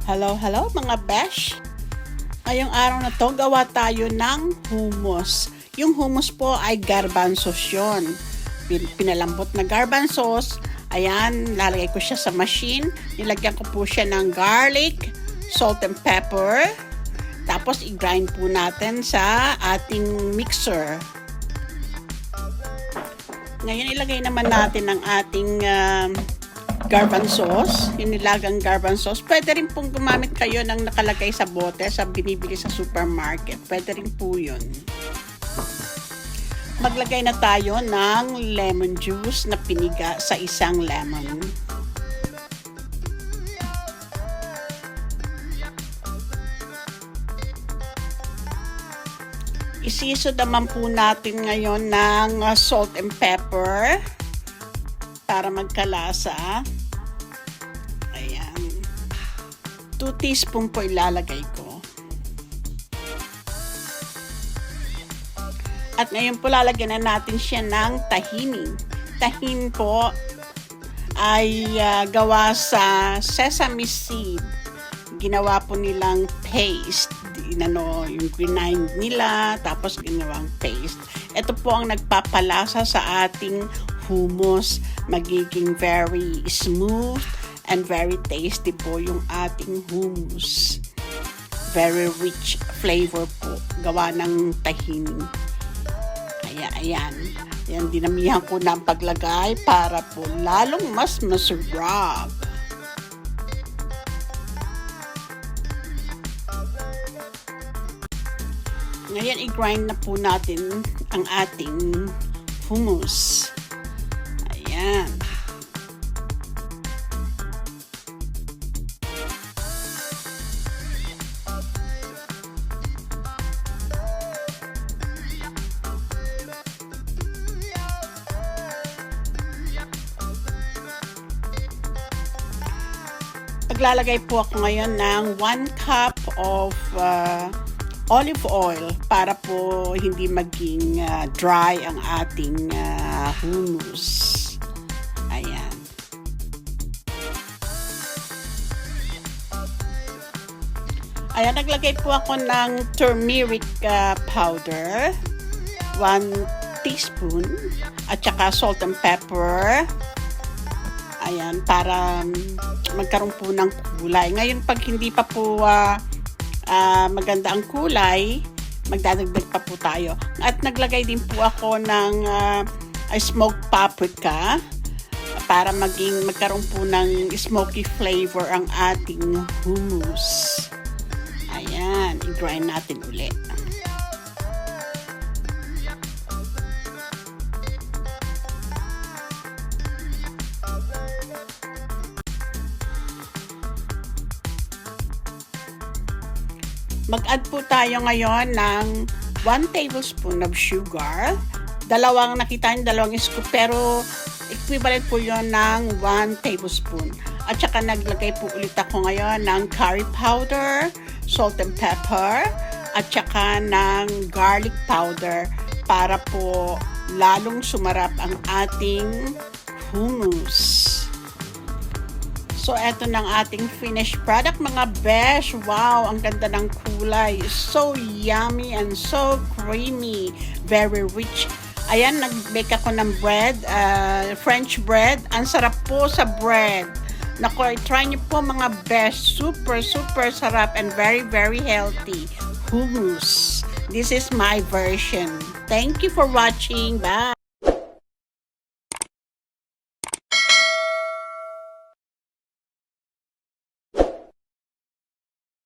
Hello mga besh! Ngayong araw na to, gawa tayo ng hummus. Yung hummus po ay garbanzos yun. Pinalambot na garbanzos. Ayan, lalagay ko siya sa machine. Nilagyan ko po siya ng garlic, salt and pepper. Tapos i-grind po natin sa ating mixer. Ngayon ilagay naman natin ang ating garbanzos, hinilagang garbanzos. Pwede rin pong gumamit kayo ng nakalagay sa bote sa binibili sa supermarket. Pwede rin po yun. Maglagay na tayo ng lemon juice na piniga sa isang lemon. Isisod naman po natin ngayon ng salt and pepper para magkalasa. Ayan. 2 teaspoon po ilalagay ko. At ngayon po lalagyan na natin siya ng tahini. Tahin po ay gawa sa sesame seed. Ginawa po nilang paste. Yung grind nila, tapos ginawang paste. Ito po ang nagpapalasa sa ating hummus. Magiging very smooth and very tasty po yung ating hummus. Very rich flavor po. Gawa ng tahini. Kaya ayan. Ayan, dinamihan ko na ang paglagay para po lalong mas masarap. Ngayon, i-grind na po natin ang ating hummus. Ayan. Paglalagay po ako ngayon ng 1 cup of olive oil para po hindi maging dry ang ating hummus. Ayan. Ayan, naglagay po ako ng turmeric powder, 1 teaspoon, at saka salt and pepper. Ayan, para magkaroon po ng kulay. Ngayon, pag hindi pa po maganda ang kulay, magdadagdag pa po tayo. At naglagay din po ako ng smoked paprika para magkaroon po ng smoky flavor ang ating hummus. Ayan, i-grind natin ulit. Mag-add po tayo ngayon ng 1 tablespoon of sugar. Nakita niyo, dalawang scoop, pero equivalent po yon ng 1 tablespoon. At saka naglagay po ulit ako ngayon ng curry powder, salt and pepper, at saka ng garlic powder para po lalong sumarap ang ating hummus. So, eto ng ating finished product, mga besh. Wow, ang ganda ng kulay. So yummy and so creamy. Very rich. Ayan, nag-bake ako ng bread, French bread. Ang sarap po sa bread. Naku, try niyo po mga besh. Super, super sarap and very, very healthy. Hummus. This is my version. Thank you for watching. Bye!